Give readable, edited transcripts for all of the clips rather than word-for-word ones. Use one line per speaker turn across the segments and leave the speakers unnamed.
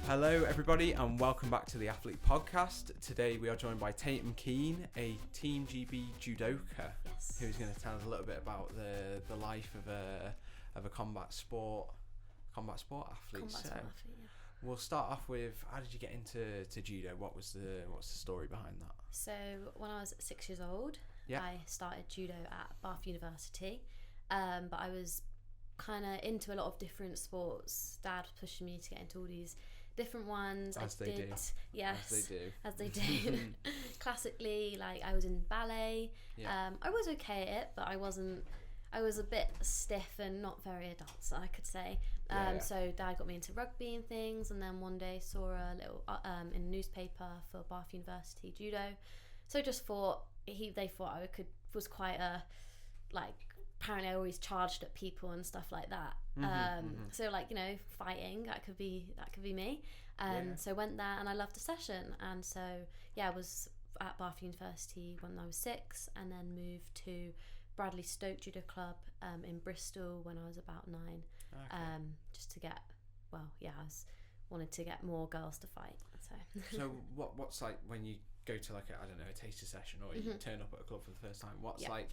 Hello everybody and welcome back to the Athlete Podcast. Today we are joined by Tatum Keane, a Team GB judoka, who's going to tell us a little bit about the life of a combat sport athlete. We'll start off with, how did you get into judo? What's the story behind that?
So when I was 6 years old, I started judo at Bath University, but I was kind of into a lot of different sports. Dad was pushing me to get into all these different ones.
As they
do. Classically, like I was in ballet. I was okay at it, but I was a bit stiff and not very a dancer, I could say. So Dad got me into rugby and things, and then one day saw a little in a newspaper for Bath University judo. So just thought they thought was quite a apparently I always charged at people and stuff like that. So fighting, that could be me. So went there and I loved the session, and so I was at Bath University when I was 6, and then moved to Bradley Stoke Judo Club in Bristol when I was about 9. Just to get wanted to get more girls to fight.
So what's like when you go to a taster session, or you turn up at a club for the first time, what's like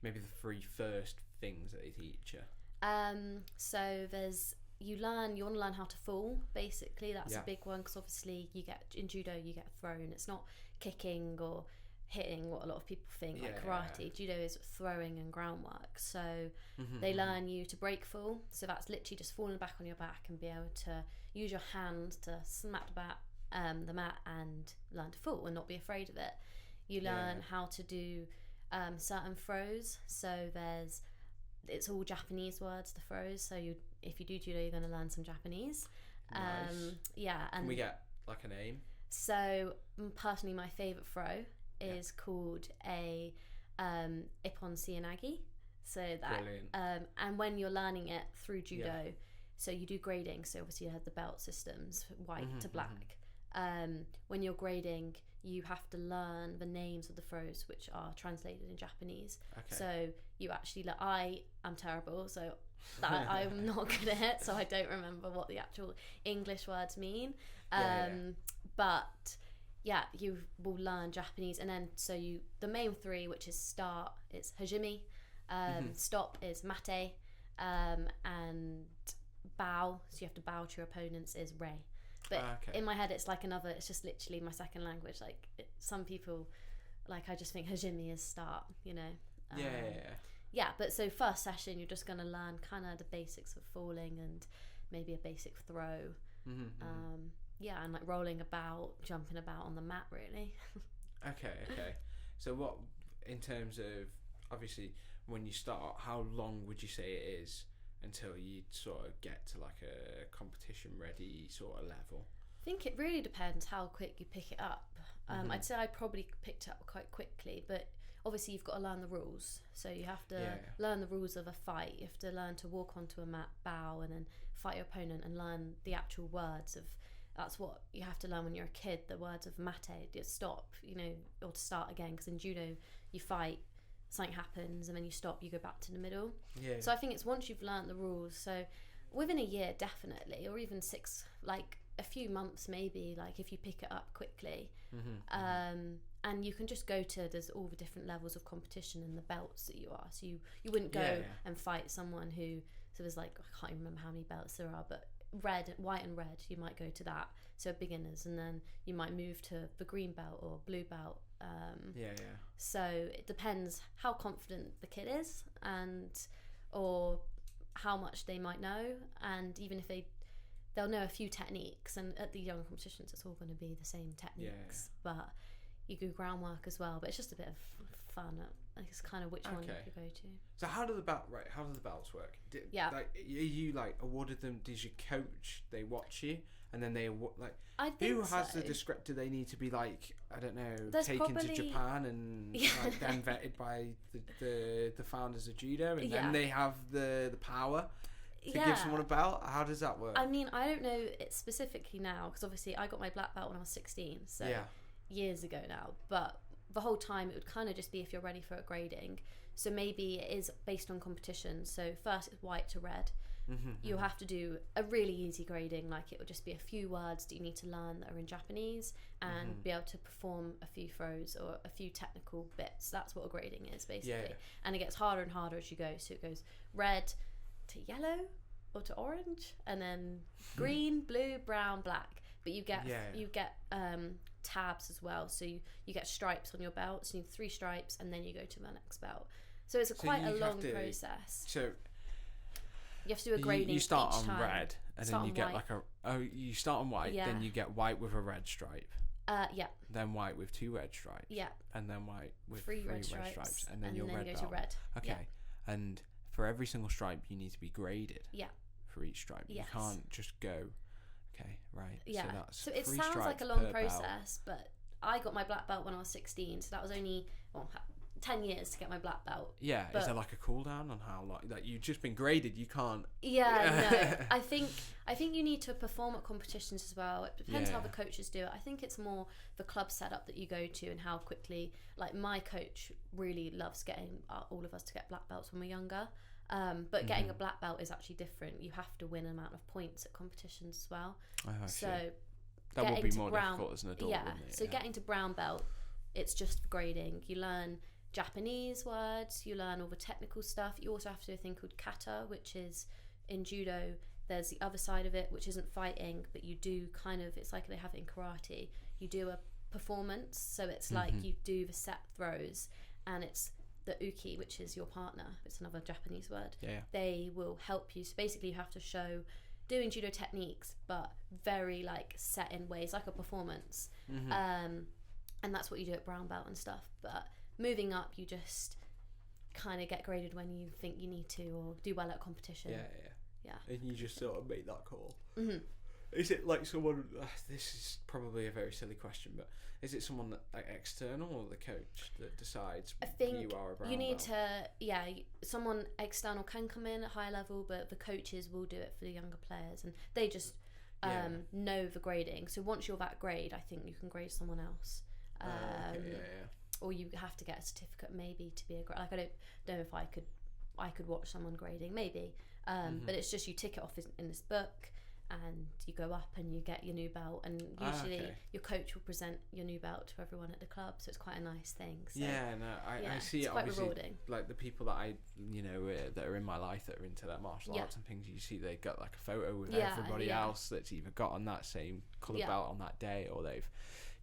maybe the 3 first things that they teach you?
So you want to learn how to fall, basically. That's a big one, because obviously in judo you get thrown. It's not kicking or hitting, what a lot of people think, like karate. Judo is throwing and groundwork. So they learn you to break fall. So that's literally just falling back on your back and be able to use your hand to smack the mat and learn to fall and not be afraid of it. You learn how to do certain throws. So it's all Japanese words, the throws. So if you do judo, you're going to learn some Japanese.
Nice. And can we get like a name?
So personally, my favourite throw is called a ippon seoinage. So that
brilliant.
And when you're learning it through judo, so you do grading. So obviously you have the belt systems, white to black. When you're grading, you have to learn the names of the throws, which are translated in Japanese. So you actually, I am terrible, so I'm not good at it, so I don't remember what the actual English words mean. But you will learn Japanese, and then the main 3, which is start, it's hajime, stop is mate, and bow, so you have to bow to your opponents, is rei. But in my head, it's it's just literally my second language. Some people, I just think hajime is start, but so first session, you're just going to learn kind of the basics of falling and maybe a basic throw. And rolling about, jumping about on the mat, really. Okay.
So what, in terms of, obviously, when you start, how long would you say it is until you sort of get to a competition ready sort of level?
I think it really depends how quick you pick it up. I'd say I probably picked it up quite quickly, but obviously you've got to learn the rules. So you have to learn the rules of a fight. You have to learn to walk onto a mat, bow, and then fight your opponent, and learn the actual words of. That's what you have to learn when you're a kid, the words of mate, stop, or to start again, because in judo you fight, something happens, and then you stop, you go back to the middle. So I think it's once you've learnt the rules, so within a year definitely, or even 6, a few months maybe, if you pick it up quickly. And you can just go to, there's all the different levels of competition and the belts that you are, so you wouldn't go and fight someone who, so there's I can't even remember how many belts there are, but white and red, you might go to that, so beginners, and then you might move to the green belt or blue belt. So it depends how confident the kid is, or how much they might know, and even if they'll know a few techniques, and at the young competitions it's all going to be the same techniques, but you do groundwork as well. But it's just a bit of fun. It's kind of which one you go to.
So how do the belts work? Are you awarded them? Does your coach, they watch you and then they
I think
who has
so.
the discretion? Do they need to be I don't know,
There's
taken
probably
to Japan and then vetted by the founders of judo, and then they have the power to give someone a belt? How does that work?
I mean, I don't know it specifically now, because obviously I got my black belt when I was 16, so years ago now, but the whole time it would kind of just be if you're ready for a grading. So maybe it is based on competition. So first it's white to red. you'll have to do a really easy grading, like it will just be a few words that you need to learn that are in Japanese and be able to perform a few throws or a few technical bits. That's what a grading is basically. And it gets harder and harder as you go, so it goes red to yellow or to orange, and then green, blue, brown, black. But you get tabs as well, so you get stripes on your belt, so you need 3 stripes and then you go to the next belt. So it's quite a long process.
So
you have to do a grading.
You start
each
on
time.
red, and then you get white. You start on white, then you get white with a red stripe.
Yeah.
Then white with 2 red stripes.
Yeah.
And then white with
3
red
stripes,
stripes, and then your
you
red
go
belt.
to red.
Okay.
Yeah.
And for every single stripe, you need to be graded.
Yeah.
For each stripe, you can't just go. Okay, right.
Yeah.
So
it sounds like a long process, but I got my black belt when I was 16, so that was only 10 years to get my black belt.
Yeah, is there like a cool down on how long? Like you've just been graded, you can't.
Yeah, no. I think you need to perform at competitions as well. It depends how the coaches do it. I think it's more the club setup that you go to and how quickly. Like my coach really loves getting all of us to get black belts when we're younger. But getting a black belt is actually different. You have to win an amount of points at competitions as well. So
that would be more difficult as an adult.
Yeah. So getting to brown belt, it's just for grading. You learn Japanese words, you learn all the technical stuff. You also have to do a thing called kata, which is in judo. There's the other side of it, which isn't fighting, but you do it's like they have it in karate. You do a performance, so it's like you do the set throws, and it's the uki, which is your partner. It's another Japanese word. They will help you. So basically, you have to show doing judo techniques, but very like set in ways, like a performance. And that's what you do at brown belt and stuff. But moving up, you just kind of get graded when you think you need to, or do well at competition. Yeah.
And you just sort of make that call. Is it like someone? This is probably a very silly question, but is it someone that like external or the coach that decides?
I think
you are a brown
you need
belt?
someone external can come in at high level, but the coaches will do it for the younger players, and they just know the grading. So once you're that grade, I think you can grade someone else. Or you have to get a certificate maybe to be a grade. Like I don't know if I could watch someone grading maybe, but it's just you tick it off in this book, and you go up and you get your new belt, and usually your coach will present your new belt to everyone at the club, so it's quite a nice thing. So,
I see
it's
it
quite
obviously
rewarding.
Like the people that I that are in my life that are into their martial arts and things, you see they got like a photo with everybody else that's either got on that same colour belt on that day, or they've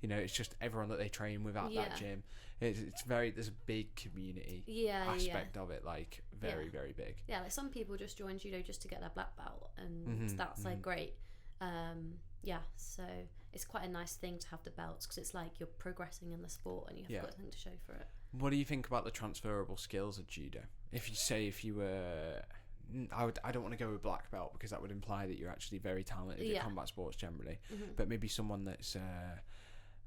it's just everyone that they train with at that gym. It's very, there's a big community aspect of it, like very big. Yeah,
like some people just join judo just to get their black belt, and that's like great. So it's quite a nice thing to have the belts, because it's like you're progressing in the sport and you've got something to show for it.
What do you think about the transferable skills of judo? If you were, I don't want to go with black belt, because that would imply that you're actually very talented at combat sports generally, but maybe someone that's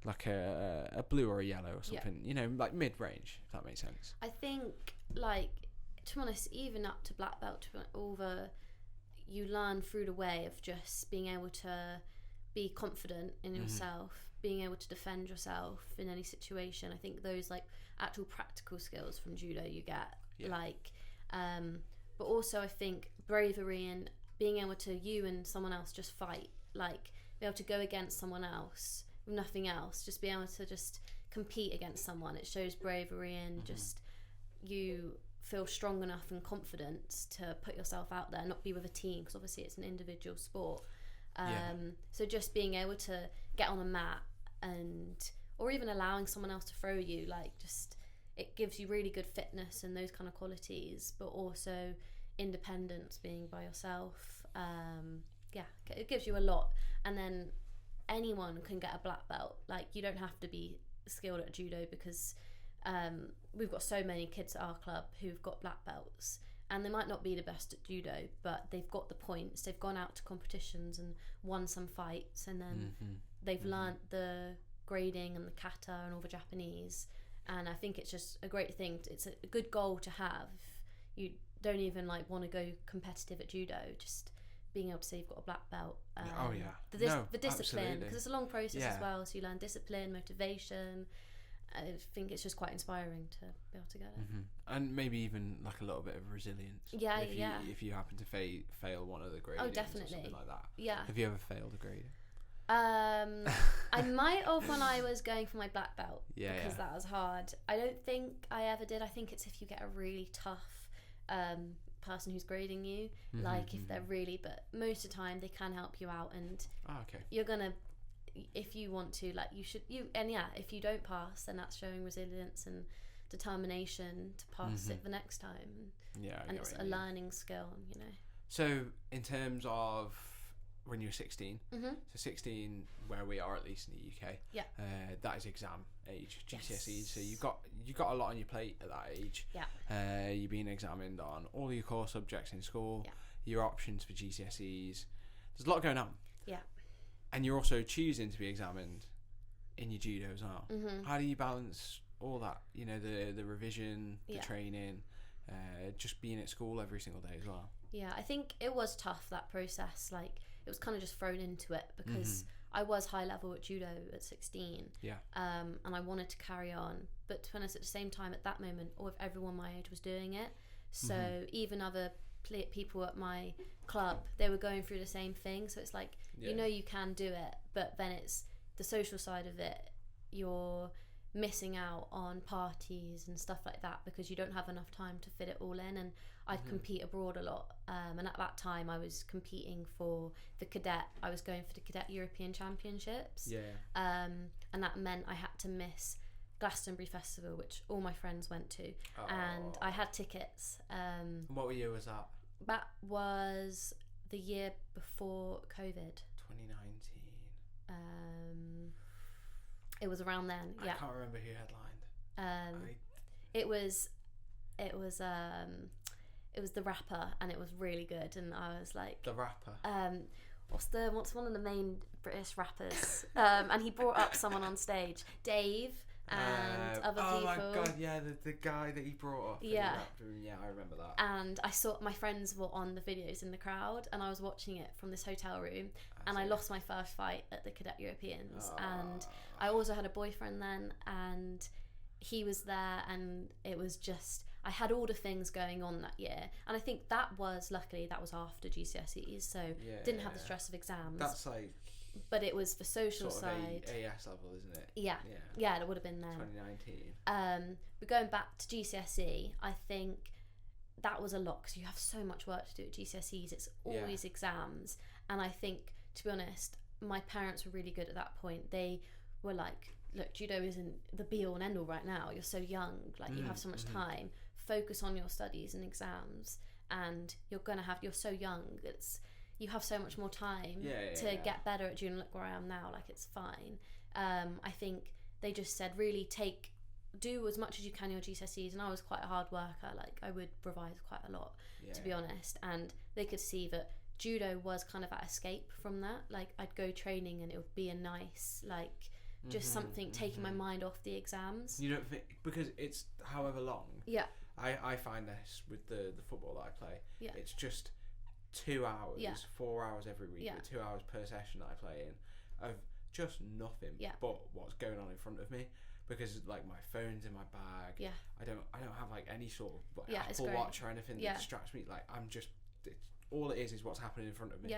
like a blue or a yellow or something, like mid-range, if that makes sense.
I think, like, to be honest, even up to black belt, you learn through the way of just being able to be confident in yourself, being able to defend yourself in any situation. I think those like actual practical skills from judo you get, but also I think bravery and being able to, you and someone else just fight, like be able to go against someone else with nothing else, just be able to just compete against someone. It shows bravery and just you feel strong enough and confident to put yourself out there, not be with a team, because obviously it's an individual sport. So just being able to get on a mat, or even allowing someone else to throw you, like just it gives you really good fitness and those kind of qualities, but also independence, being by yourself. It gives you a lot. And then anyone can get a black belt. Like, you don't have to be skilled at judo, because we've got so many kids at our club who've got black belts, and they might not be the best at judo, but they've got the points, they've gone out to competitions and won some fights, and then they've learnt the grading and the kata and all the Japanese. And I think it's just a great thing. It's a good goal to have. You don't even like want to go competitive at judo, just being able to say you've got a black belt. The discipline, because it's a long process as well, so you learn discipline, motivation, I think it's just quite inspiring to be able to get it.
And maybe even like a little bit of resilience.
Yeah,
if you happen to fail one of the grades,
definitely,
or something like that.
Yeah.
Have you ever failed a grade?
I might have when I was going for my black belt, because that was hard. I don't think I ever did. I think it's if you get a really tough person who's grading you, like if they're really, but most of the time they can help you out, and you're gonna, if you want to, like you should, if you don't pass, then that's showing resilience and determination to pass it the next time. And it's a learning skill, you know.
So in terms of when you were 16, so 16 where we are, at least in the UK, that is exam age, GCSEs. So you've got a lot on your plate at that age. You're being examined on all your core subjects in school, your options for GCSEs. There's a lot going on. And you're also choosing to be examined in your judo as well. How do you balance all that? You know, the revision, the training, just being at school every single day as well.
I think it was tough, that process. Like, it was kind of just thrown into it because I was high level at judo at 16. And I wanted to carry on. But to be honest, at the same time, at that moment, everyone my age was doing it. So even other people at my club, they were going through the same thing. So it's like, you know, you can do it, but then it's the social side of it. You're missing out on parties and stuff like that because you don't have enough time to fit it all in. And I'd compete abroad a lot, and at that time I was competing for the cadet. I was going for the cadet European Championships, and that meant I had to miss Glastonbury Festival, which all my friends went to, and I had tickets.
What year was that?
That was the year before COVID.
2019.
It was around then.
I can't remember who headlined.
It was the rapper, and it was really good. And I was like,
the rapper.
What's one of the main British rappers? And he brought up someone on stage, Dave. And other people. Oh my god,
yeah, the guy that he brought up.
Yeah,
I remember that.
And I saw my friends were on the videos in the crowd, and I was watching it from this hotel room, and I lost my first fight at the Cadet Europeans. And I also had a boyfriend then, and he was there, and it was just, I had all the things going on that year, and I think luckily that was after GCSEs, so didn't have the stress of exams.
That's like,
but it was the social
sort of
side.
AS level, isn't it?
Yeah, it would have been then.
2019.
But going back to GCSE, I think that was a lot because you have so much work to do at GCSEs. It's always exams, and I think, to be honest, my parents were really good at that point. They were like, look, judo isn't the be all and end all right now. You're so young, like you have so much time. Focus on your studies and exams, and you're so young. You have so much more time to get better at judo. Look where I am now, like it's fine. I think they just said, really do as much as you can your GCSEs, and I was quite a hard worker. Like I would revise quite a lot, to be honest, and they could see that judo was kind of that escape from that. Like I'd go training and it would be a nice, like, just something taking my mind off the exams.
You don't think, because it's however long. I find this with the football that I play. It's just 2 hours, 4 hours every week, but 2 hours per session that I play in, of just nothing but what's going on in front of me, because like my phone's in my bag. I don't have like any sort of Apple Watch or anything that distracts me. Like I'm just, all it is what's happening in front of me.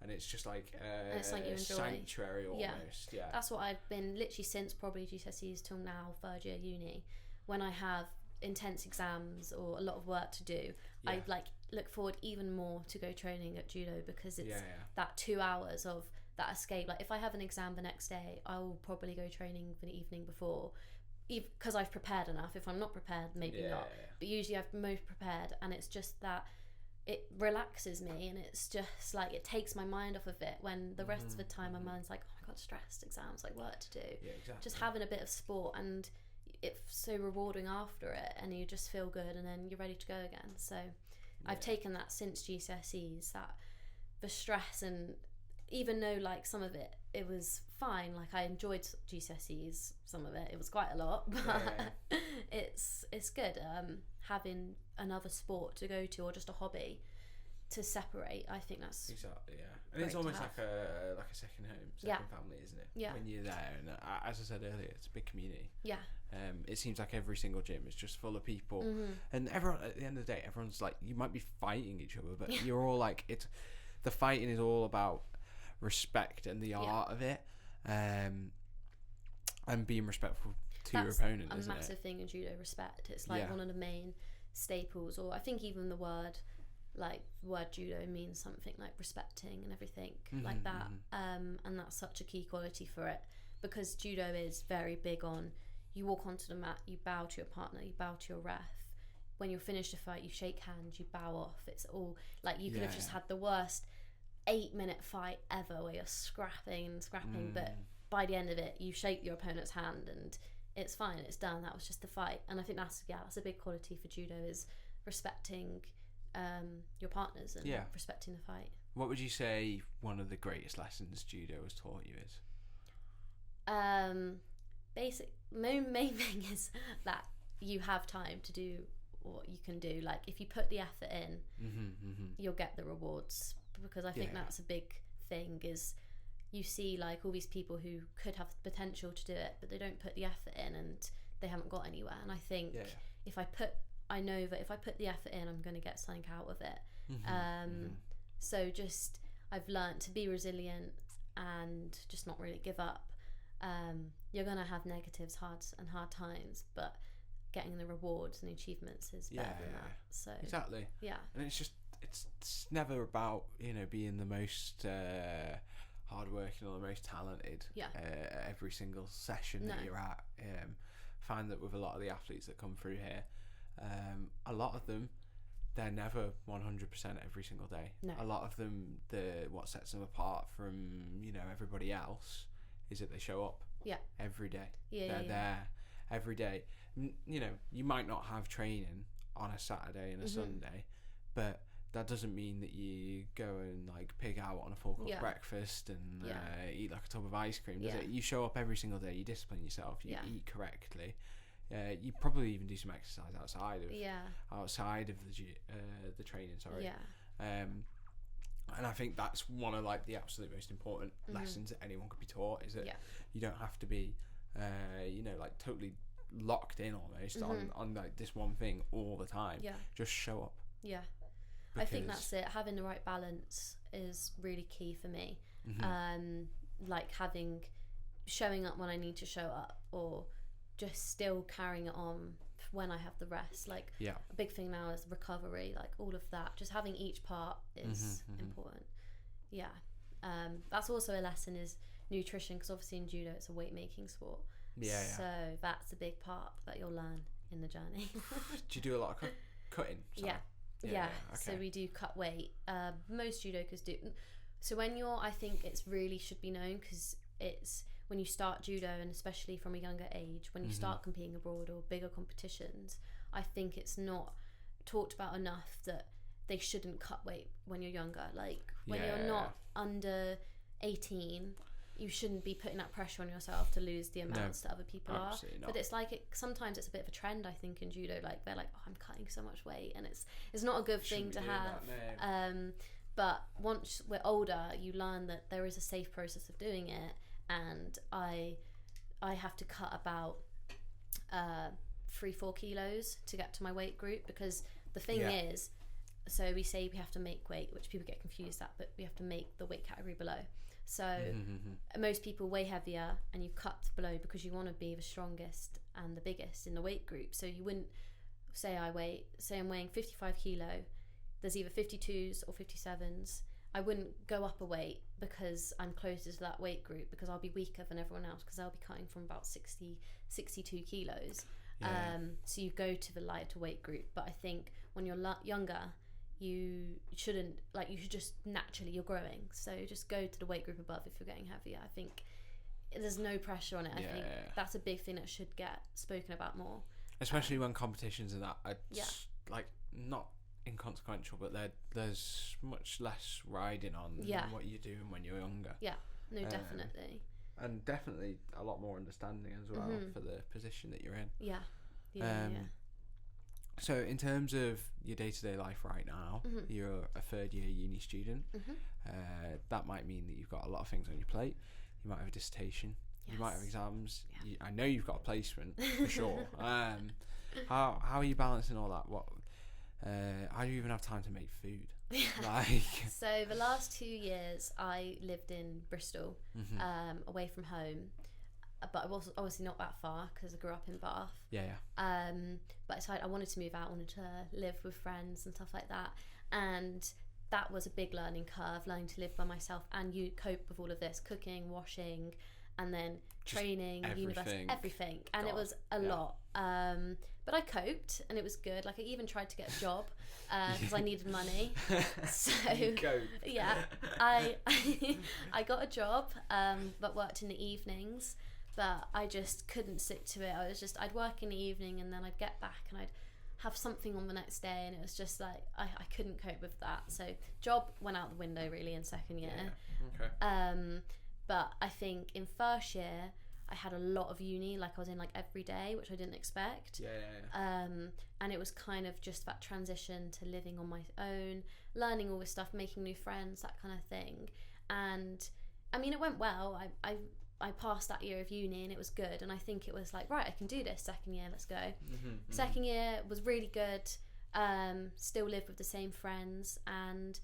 And it's just like
it's like you enjoy.
Sanctuary almost.
That's what I've been literally since probably GCSEs till now, third year uni. When I have intense exams or a lot of work to do, I like look forward even more to go training at judo, because it's that 2 hours of that escape. Like if I have an exam the next day, I will probably go training for the evening before, because I've prepared enough. If I'm not prepared, maybe not, but usually I've most prepared, and it's just that it relaxes me, and it's just like it takes my mind off of it, when the rest of the time my mind's like, oh my god, stressed, exams, like work to do. Just having a bit of sport, and it's so rewarding after it, and you just feel good, and then you're ready to go again. So I've taken that since GCSEs, that the stress, and even though like some of it was fine, like I enjoyed GCSEs, some of it was quite a lot, but it's good having another sport to go to, or just a hobby
to
separate. I think that's
exactly, yeah. And it's almost like a second home, second family, isn't it?
Yeah.
When you're there, and as I said earlier, it's a big community.
Yeah.
It seems like every single gym is just full of people, and everyone at the end of the day, everyone's like, you might be fighting each other, but you're all like, the fighting is all about respect and the art of it, and being respectful to your opponent.
That's a massive thing in judo, respect. It's like one of the main staples, or I think even the word judo means something like respecting and everything like that, and that's such a key quality for it, because judo is very big on, you walk onto the mat, you bow to your partner, you bow to your ref. When you're finished a fight, you shake hands, you bow off. It's all like, you could have just had the worst 8-minute fight ever where you're scrapping, but by the end of it, you shake your opponent's hand and it's fine, it's done. That was just the fight. And I think that's a big quality for judo, is respecting your partners and respecting the fight.
What would you say one of the greatest lessons judo has taught you is?
Main thing is that you have time to do what you can do. Like, if you put the effort in, you'll get the rewards, because I think that's a big thing, is you see like all these people who could have the potential to do it, but they don't put the effort in and they haven't got anywhere. And I think I know that if I put the effort in, I'm going to get something out of it. So just, I've learned to be resilient and just not really give up. You're going to have negatives, hard times, but getting the rewards and the achievements is better than that. So
exactly.
Yeah.
And it's never about, being the most hardworking or the most talented every single session that you're at. Find that with a lot of the athletes that come through here, a lot of them, they're never 100% every single day.
No.
A lot of them, what sets them apart from everybody else is that they show up every day. They're there every day. You might not have training on a Saturday and a Sunday, but that doesn't mean that you go and like pig out on a full cooked breakfast and eat like a tub of ice cream, does it? You show up every single day, you discipline yourself, you eat correctly. You probably even do some exercise outside of the training. And I think that's one of like the absolute most important lessons that anyone could be taught, is that you don't have to be like totally locked in almost on like this one thing all the time. Just show up.
I think that's it. Having the right balance is really key for me. Like showing up when I need to show up, or just still carrying it on when I have the rest. Like a big thing now is recovery, like all of that. Just having each part is important. That's also a lesson, is nutrition, because obviously in judo it's a weight making sport. So that's a big part that you'll learn in the journey.
Do you do a lot of cutting?
Yeah. Okay. So we do cut weight. Most judokas do. So I think it's really should be known, because it's when you start judo, and especially from a younger age, when you start competing abroad or bigger competitions, I think it's not talked about enough that they shouldn't cut weight when you're younger. Like when you're not under 18, you shouldn't be putting that pressure on yourself to lose the amounts that other people are. Not. But it's like sometimes it's a bit of a trend, I think, in judo. Like they're like, oh, I'm cutting so much weight, and it's not a good thing to have. But once we're older, you learn that there is a safe process of doing it, and I have to cut about 3-4 kilos to get to my weight group, because the thing is, so we say we have to make weight, which people get confused at, but we have to make the weight category below. So most people weigh heavier, and you cut below because you want to be the strongest and the biggest in the weight group. So you wouldn't say I'm weighing 55 kilo, there's either 52s or 57s. I wouldn't go up a weight because I'm closer to that weight group, because I'll be weaker than everyone else, because I'll be cutting from about 62 kilos. So you go to the lighter weight group. But I think when you're younger, you shouldn't, like, you should just naturally, you're growing, so just go to the weight group above if you're getting heavier. I think there's no pressure on it. I think that's a big thing that should get spoken about more,
especially when competitions and that are like not inconsequential, but there's much less riding on what you're doing when you're younger.
Definitely,
and definitely a lot more understanding as well for the position that you're in. So in terms of your day-to-day life right now, you're a third-year uni student. That might mean that you've got a lot of things on your plate. You might have a dissertation. Yes. You might have exams. Yeah. I know you've got a placement for sure. How are you balancing all that? How do you even have time to make food?
So the last 2 years I lived in Bristol, away from home, but I was obviously not that far because I grew up in Bath. But I decided I wanted to move out, wanted to live with friends and stuff like that, and that was a big learning curve, learning to live by myself and you cope with all of this, cooking, washing, and then training, university, everything, and it was a lot. But I coped, and it was good. Like I even tried to get a job because I needed money. So yeah, I got a job, but worked in the evenings. But I just couldn't stick to it. I'd work in the evening, and then I'd get back, and I'd have something on the next day, and it was just like I couldn't cope with that. So job went out the window really in second year. But I think in first year I had a lot of uni, like I was in like every day, which I didn't expect. And it was kind of just that transition to living on my own, learning all this stuff, making new friends, that kind of thing. And I mean, it went well. I passed that year of uni and it was good, and I think it was like, right, I can do this. Second year, let's go. Second year was really good. Still live with the same friends, and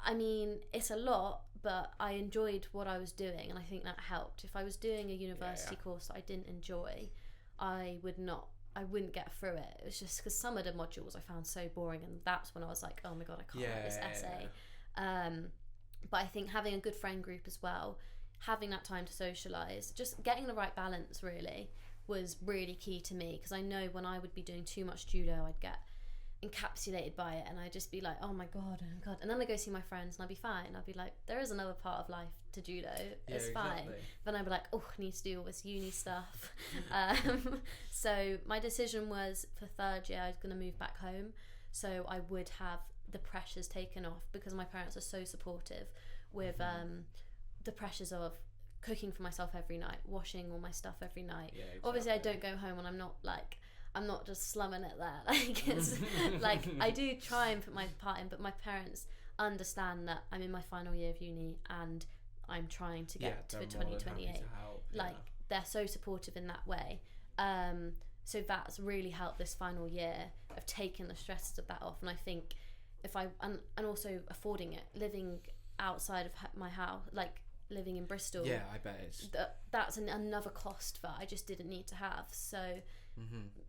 I mean, it's a lot, but I enjoyed what I was doing, and I think that helped. If I was doing a university course that I didn't enjoy, I wouldn't get through it. It was just because some of the modules I found so boring, and that's when I was like, oh my god, I can't write this essay. But I think having a good friend group as well, having that time to socialise, just getting the right balance really was really key to me, because I know when I would be doing too much judo, I'd get encapsulated by it, and I'd just be like, oh my god, and then I go see my friends and I'd be fine. I'd be like, there is another part of life to judo, it's fine. Then I'd be like, oh, I need to do all this uni stuff. So my decision was for third year I was going to move back home, so I would have the pressures taken off, because my parents are so supportive with the pressures of cooking for myself every night, washing all my stuff every night. Obviously I don't go home and I'm not just slumming it there. Like it's like I do try and put my part in, but my parents understand that I'm in my final year of uni and I'm trying to get to 2028. Like they're so supportive in that way. So that's really helped this final year of taking the stresses of that off. And I think if I and also affording it, living outside of my house, like living in Bristol. Yeah, I bet it's that's another cost that I just didn't need to have. So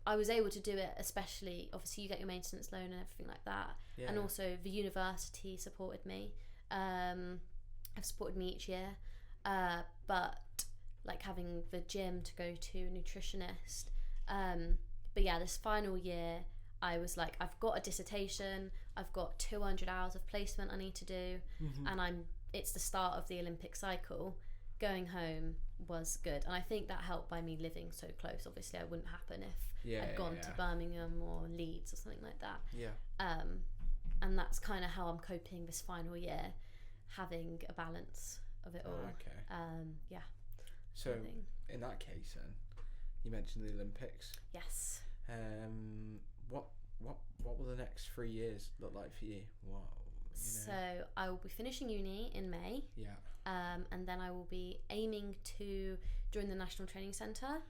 I was able to do it, especially obviously you get your maintenance loan and everything like that, and also the university supported me. Have supported me each year, but like having the gym to go to, a nutritionist. But yeah, this final year I was like, I've got a dissertation, I've got 200 hours of placement I need to do, and it's the start of the Olympic cycle. Going home was good, and I think that helped by me living so close. Obviously I wouldn't happen if I'd gone to Birmingham or Leeds or something like that. And that's kind of how I'm coping this final year, having a balance of it all. So
in that case then, you mentioned the Olympics.
Yes.
What will the next 3 years look like for you?
So I will be finishing uni in May. And then I will be aiming to join the National Training Centre.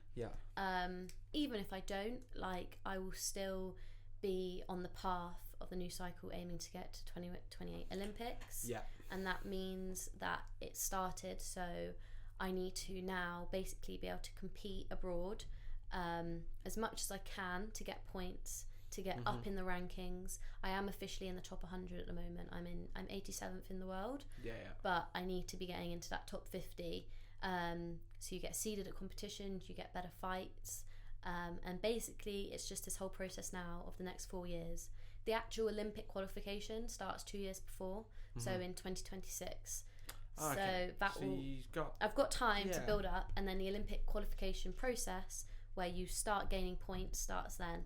Even if I don't, like, I will still be on the path of the new cycle, aiming to get to 2028 Olympics. And that means that it started, so I need to now basically be able to compete abroad as much as I can to get points, to get up in the rankings. I am officially in the top 100 at the moment. I'm 87th in the world. But I need to be getting into that top 50. So you get seeded at competitions, you get better fights, and basically it's just this whole process now of the next 4 years. The actual Olympic qualification starts 2 years before, so in 2026. I've got time to build up, and then the Olympic qualification process, where you start gaining points, starts then.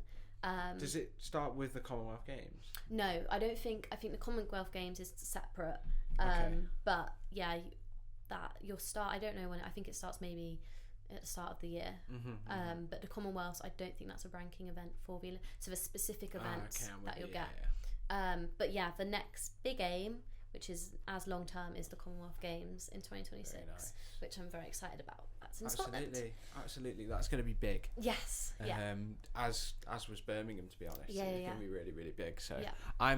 Does it start with the Commonwealth Games?
No, I don't think. I think the Commonwealth Games is separate. But yeah, that you'll start. I don't know when. I think it starts maybe at the start of the year. But the Commonwealths, I don't think that's a ranking event for the so there's specific events that you'll get. But yeah, the next big aim, which is as long term, is the Commonwealth Games in 2026, which I'm very excited about. That's in Scotland.
Absolutely, that's going to be big.
Yes.
As was Birmingham, to be honest. It's going to be really, really big. So I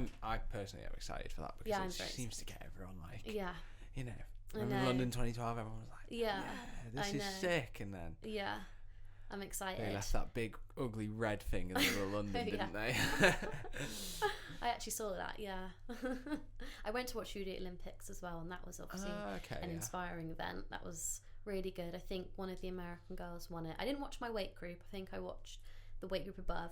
personally am excited for that, because it seems to get everyone like, you know. Remember London 2012? Everyone was like, this is sick, and then
I'm excited.
They left that big ugly red thing in the middle of London, didn't they?
I actually saw that. I went to watch the Olympics as well, and that was obviously an inspiring event. That was really good. I think one of the American girls won it. I didn't watch my weight group. I think I watched the weight group above.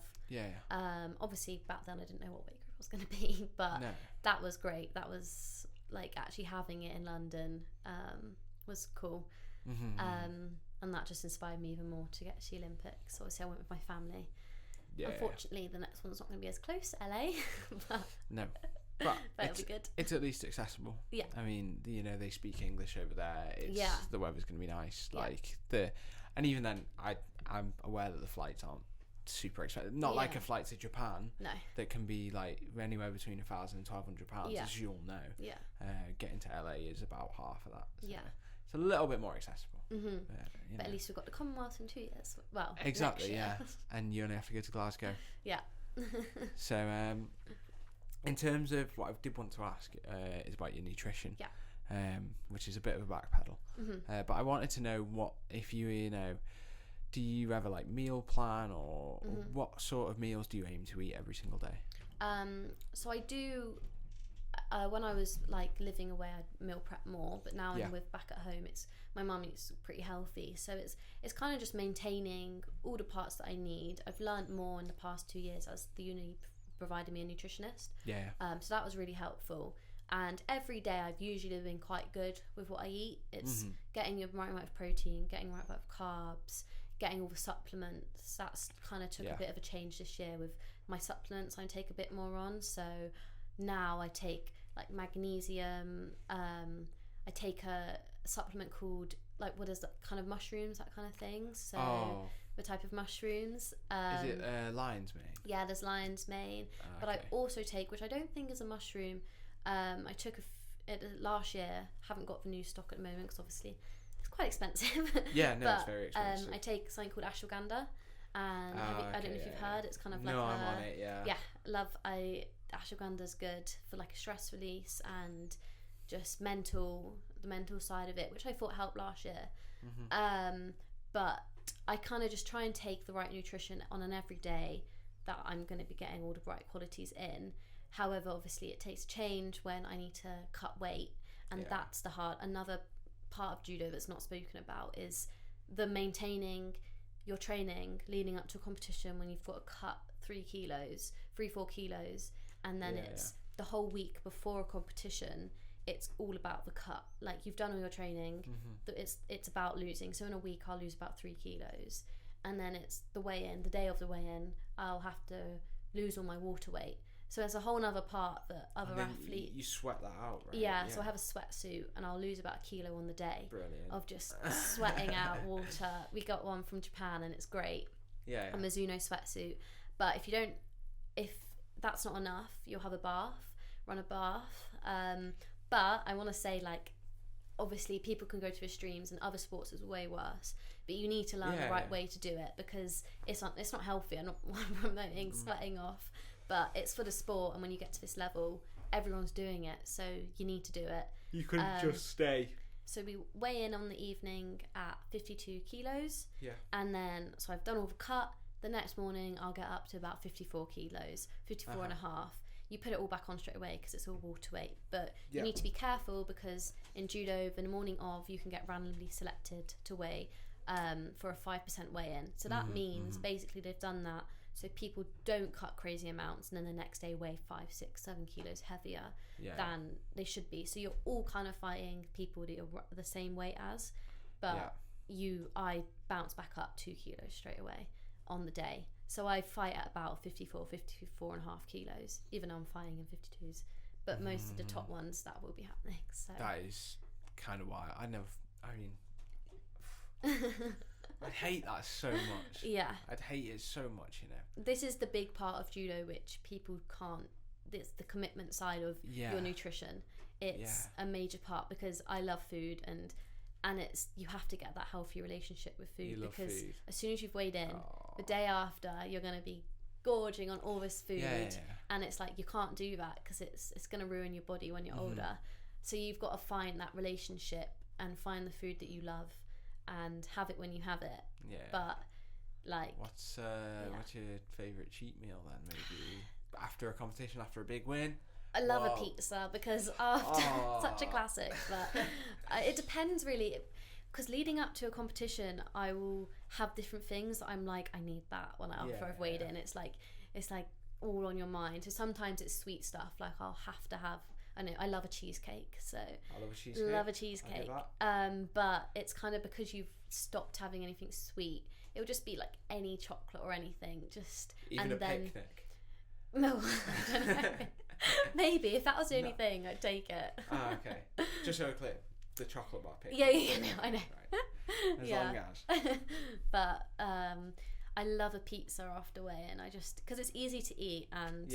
Obviously back then I didn't know what weight group was going to be, but that was great. That was like actually having it in London was cool. And that just inspired me even more to get to the Olympics. Obviously I went with my family. Unfortunately the next one's not going to be as close to LA. but
it'll
be good.
It's at least accessible. I mean, you know, they speak English over there. The weather's going to be nice. And even then I'm aware that the flights aren't super expensive. Not like a flight to Japan. That can be like anywhere between £1,000 and £1,200, as you all know. Getting to LA is about half of that. So it's a little bit more accessible. But
at least we've got the Commonwealth in 2 years. Well,
exactly, and you only have to go to Glasgow. So in terms of what I did want to ask is about your nutrition, which is a bit of a backpedal. But I wanted to know what, if you know, do you ever like meal plan, or what sort of meals do you aim to eat every single day?
So I do. When I was like living away, I'd meal prep more, but now I'm back at home. It's my mum eats pretty healthy, so it's kind of just maintaining all the parts that I need. I've learned more in the past 2 years as the uni provided me a nutritionist. So that was really helpful. And every day I've usually been quite good with what I eat. It's getting your right amount of protein, getting the right amount of carbs, getting all the supplements. That's kind of took a bit of a change this year with my supplements. I take a bit more on, so now I take like magnesium. I take a supplement called like, what is that, kind of mushrooms, that kind of thing. So the type of mushrooms.
Is it lion's mane?
Yeah, there's lion's mane. But I also take, which I don't think is a mushroom. I took it last year. Haven't got the new stock at the moment because obviously it's quite expensive.
But, it's very expensive.
I take something called ashwagandha, and I don't know if you've heard. It's kind of like
I'm on it.
Ashwagandha's good for like a stress release and just the mental side of it, which I thought helped last year. But I kind of just try and take the right nutrition on an everyday that I'm going to be getting all the right qualities in. However, obviously it takes change when I need to cut weight, and that's another part of judo that's not spoken about is the maintaining your training leading up to a competition when you've got to cut 3-4 kilos, and then it's the whole week before a competition. It's all about the cut. Like, you've done all your training, it's about losing. So in a week I'll lose about 3 kilos, and then it's the weigh-in. The day of the weigh-in I'll have to lose all my water weight. So there's a whole other part that other athletes...
You sweat that out, right?
So I have a sweatsuit, and I'll lose about 1 kilo on the day.
Brilliant.
Of just sweating out water. We got one from Japan, and it's great. A Mizuno sweatsuit. But if that's not enough, you'll have run a bath. But I want to say, like, obviously people can go to extremes, and other sports is way worse. But you need to learn the right way to do it, because it's not healthy. I'm not promoting sweating off. But it's for the sport, and when you get to this level, everyone's doing it, so you need to do it.
You couldn't just stay.
So we weigh in on the evening at 52 kilos. And then, so I've done all the cut. The next morning, I'll get up to about 54 kilos, 54 and a half. You put it all back on straight away because it's all water weight. But you need to be careful, because in judo, the morning of, you can get randomly selected to weigh for a 5% weigh-in. So that means basically they've done that so people don't cut crazy amounts, and then the next day weigh 5, 6, 7 kilos heavier than they should be. So you're all kind of fighting people that you're the same weight as, but I bounce back up 2 kilos straight away on the day. So I fight at about 54 and a half kilos, even though I'm fighting in 52s. But most of the top ones, that will be happening. So
that is kind of why I'd hate that so much.
Yeah.
I'd hate it so much, you know.
This is the big part of judo which people can't. It's the commitment side of your nutrition. It's a major part, because I love food, and it's, you have to get that healthy relationship with food, because food. As soon as you've weighed in, the day after you're going to be gorging on all this food, and it's like you can't do that because it's going to ruin your body when you're older. So you've got to find that relationship and find the food that you love and have it when you have it. Yeah. But like, what's
your favourite cheat meal then? Maybe after a competition, after a big win.
I love a pizza, because after such a classic, but it depends really, because leading up to a competition I will have different things that I'm like, I need that when after I've weighed in. It's like all on your mind. So sometimes it's sweet stuff, like I'll have to have, I know I love a cheesecake, so I love a cheesecake. But it's kind of because you've stopped having anything sweet, it would just be like any chocolate or anything, just
even a picnic.
No, I don't know. Maybe if that was the only thing, I'd take it.
Okay. Just so clear, the chocolate bar picnic.
Yeah, no, I know.
Right. As long as.
But I love a pizza after weigh, and I just, because it's easy to eat, and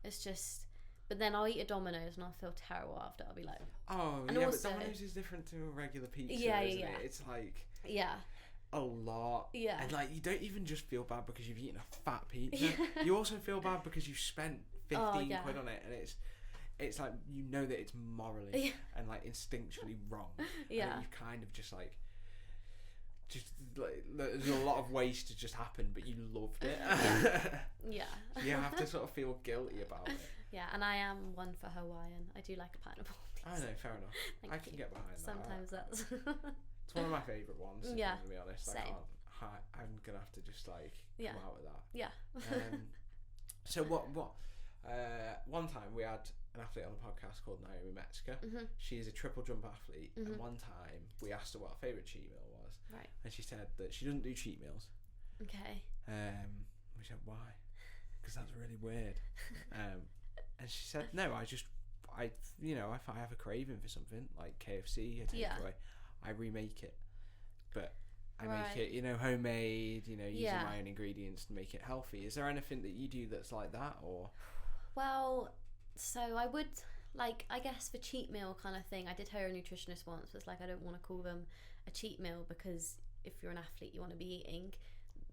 it's just. But then I'll eat a Domino's and I'll feel terrible after. I'll be like,
but Domino's is different to a regular pizza, isn't it? It's like a lot. Yeah. And like, you don't even just feel bad because you've eaten a fat pizza. You also feel bad because you spent 15 quid on it, and it's like, you know that it's morally and like instinctually wrong. Yeah. And you kind of just like there's a lot of waste to just happen, but you loved it.
Yeah.
So you have to sort of feel guilty about it.
Yeah, and I am one for Hawaiian. I do like a pineapple pizza.
I know, fair enough. I can get behind that.
Sometimes that's.
It's one of my favourite ones. To be honest,
same.
I'm gonna have to just like come out with that.
Yeah.
So what? One time we had an athlete on the podcast called Naomi Metzger. She is a triple jump athlete, and one time we asked her what her favourite cheat meal was,
right?
And she said that she doesn't do cheat meals.
Okay.
We said, why? Because that's really weird. And she said, no, if I have a craving for something like KFC, a takeaway, I remake it, but I make it, homemade, using my own ingredients to make it healthy. Is there anything that you do that's like that, or?
Well, so I would, like, I guess the cheat meal kind of thing, I did hear a nutritionist once was like, I don't want to call them a cheat meal, because if you're an athlete, you want to be eating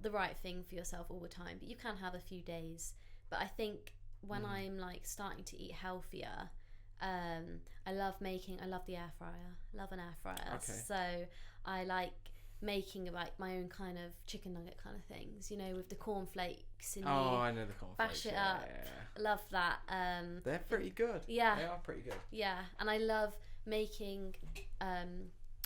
the right thing for yourself all the time, but you can have a few days. But I think when I'm like starting to eat healthier, I love the air fryer. Love an air fryer. Okay. So I like making like my own kind of chicken nugget kind of things, with the cornflakes, and
I know the cornflakes.
Bash it up. Love that.
They're pretty good.
Yeah,
they are pretty good.
Yeah, and I love making.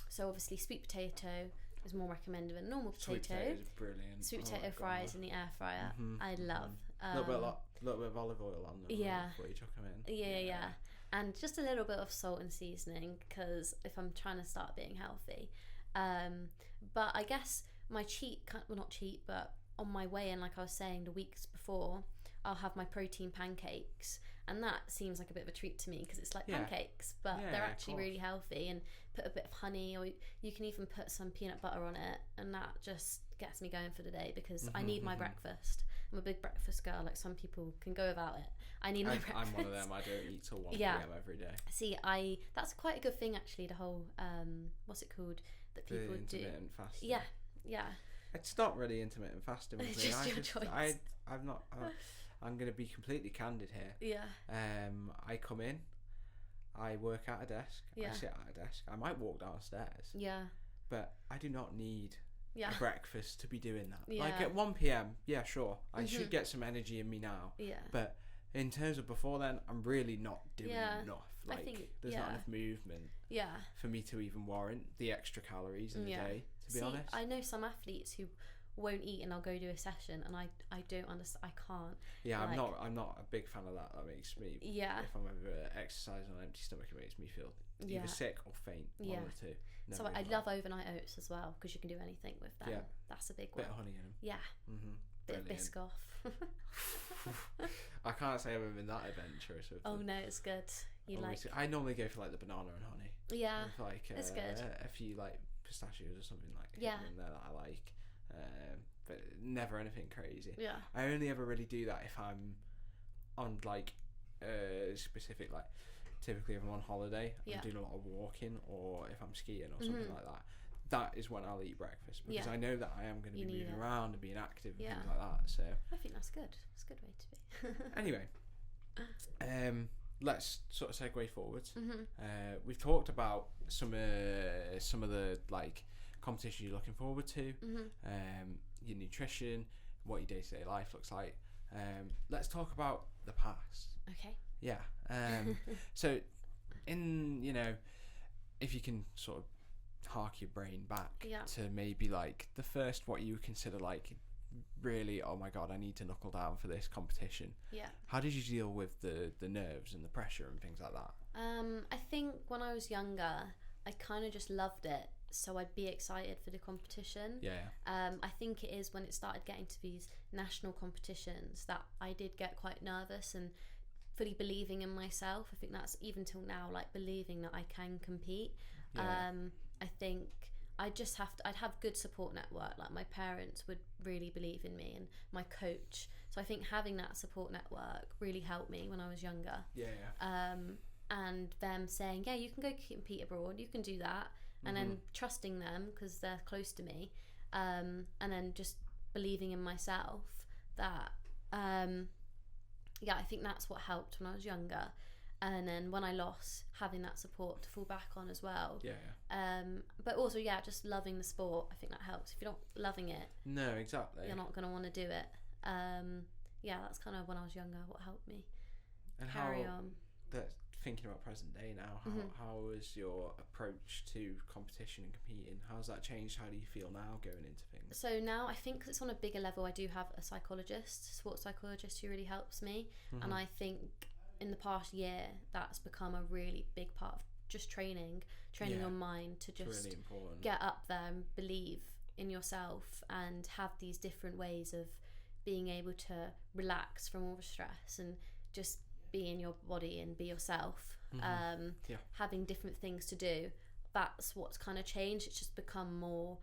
So obviously sweet potato is more recommended than normal potato.
Sweet potato is brilliant.
Sweet potato fries in the air fryer. I love.
A little bit of olive oil on them. Yeah. Before you chuck them in.
Yeah. And just a little bit of salt and seasoning, because if I'm trying to start being healthy. But I guess my not cheat, but on my weigh-in, like I was saying, the weeks before, I'll have my protein pancakes, and that seems like a bit of a treat to me, because it's like pancakes, but they're actually really healthy, and put a bit of honey, or you can even put some peanut butter on it, and that just gets me going for the day, because I need my breakfast. I'm a big breakfast girl. Like, some people can go without it. I need my breakfast.
I'm one of them. I don't eat till 1 p.m. every day.
See, that's quite a good thing, actually, the whole what's it called that people do?
Intermittent fasting.
Yeah.
It's not really intermittent fasting with
me. It's just your choice.
I'm not. I'm going to be completely candid here.
Yeah.
I come in, I work at a desk. I sit at a desk. I might walk downstairs.
Yeah.
But I do not need a breakfast to be doing that.
Yeah.
Like at 1 p.m, sure, I should get some energy in me now.
Yeah.
But in terms of before then, I'm really not doing enough. Like, I think, there's not enough movement for me to even warrant the extra calories in the day, to be honest.
I know some athletes who won't eat, and I'll go do a session, and I don't understand. I can't.
Yeah, like, I'm not a big fan of that. That makes me. Yeah. If I'm ever exercising on an empty stomach, it makes me feel either sick or faint. One of the two.
So I love overnight oats as well, because you can do anything with them. Yeah. That's a big one.
Bit of honey in them.
Yeah. Bit of Biscoff.
I can't say I've ever been that adventurous with them.
No, it's good.
I normally go for like the banana and honey.
Yeah.
With like
it's good.
a few like pistachios or something like in there that I like. but never anything crazy.
Yeah.
I only ever really do that if I'm on like specific, like typically if I'm on holiday, I'm doing a lot of walking, or if I'm skiing or something like that. That is when I'll eat breakfast, because I know that I am going to be moving around and being active and things like that. So
I think that's good. It's a good way to be.
Anyway, let's sort of segue forwards. We've talked about some of the like competitions you're looking forward to, your nutrition, what your day-to-day life looks like. Let's talk about the past.
Okay.
Yeah. So, if you can sort of hark your brain back to maybe like the first, what you would consider like really, oh my god, I need to knuckle down for this competition. Yeah. How did you deal with the nerves and the pressure and things like that?
I think when I was younger, I kind of just loved it, so I'd be excited for the competition.
Yeah.
I think it is when it started getting to these national competitions that I did get quite nervous and fully believing in myself. I think that's even till now, like believing that I can compete. Yeah. I think I'd have good support network. Like my parents would really believe in me, and my coach. So I think having that support network really helped me when I was younger.
Yeah.
And them saying, yeah, you can go compete abroad, you can do that, and then trusting them because they're close to me, and then just believing in myself. That I think that's what helped when I was younger. And then when I lost, having that support to fall back on as well.
Yeah.
But also, just loving the sport. I think that helps. If you're not loving it,
no, exactly,
you're not going to want to do it. That's kind of when I was younger what helped me carry on.
Thinking about present day now, how is your approach to competition and competing? How's that changed? How do you feel now going into things?
So now I think 'cause it's on a bigger level, I do have a sports psychologist who really helps me. And I think in the past year that's become a really big part of just training your mind to just
really important.
Get up there and believe in yourself and have these different ways of being able to relax from all the stress and just be in your body and be yourself. Having different things to do, that's what's kind of changed. It's just become more,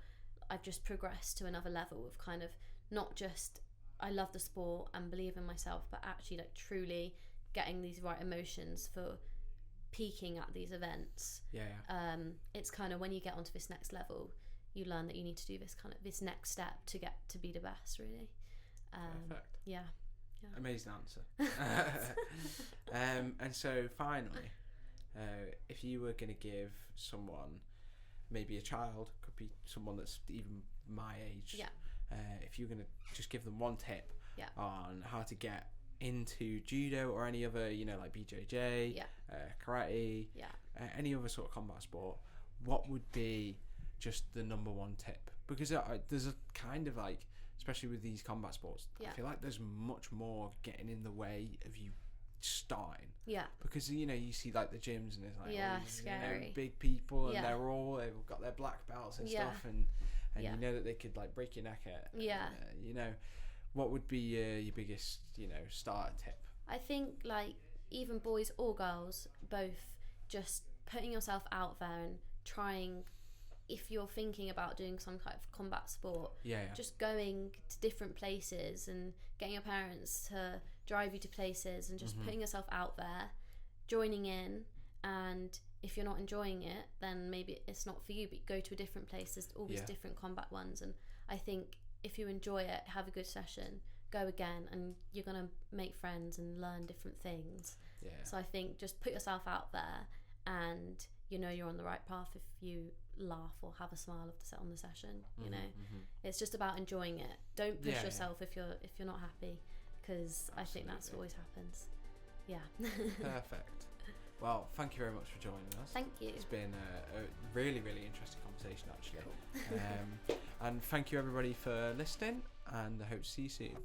I've just progressed to another level of kind of not just I love the sport and believe in myself, but actually like truly getting these right emotions for peaking at these events. It's kind of when you get onto this next level, you learn that you need to do this next step to get to be the best, really.
Perfect.
Yeah.
Amazing answer. And so finally, if you were going to give someone, maybe a child, could be someone that's even my age, if you're going to just give them one tip on how to get into judo or any other, like BJJ, karate, any other sort of combat sport, what would be just the number one tip? Because there's a kind of like, especially with these combat sports, I feel like there's much more getting in the way of you starting. Because you see like the gyms and it's like
scary.
Big people and they've got their black belts and stuff, and you know that they could like break your neck at. What would be your biggest starter tip? I
think like even boys or girls, both, just putting yourself out there and trying. If you're thinking about doing some kind of combat sport, just going to different places and getting your parents to drive you to places and just putting yourself out there, joining in, and if you're not enjoying it, then maybe it's not for you, but go to a different place. There's all these different combat ones, and I think if you enjoy it, have a good session, go again, and you're going to make friends and learn different things. So I think just put yourself out there, and you're on the right path if you laugh or have a smile on the session. It's just about enjoying it. Don't push yourself if you're not happy, because I think that's what always happens.
Perfect. Well, thank you very much for joining us.
Thank you.
It's been a really, really interesting conversation, actually. Cool. And thank you everybody for listening, and I hope to see you soon.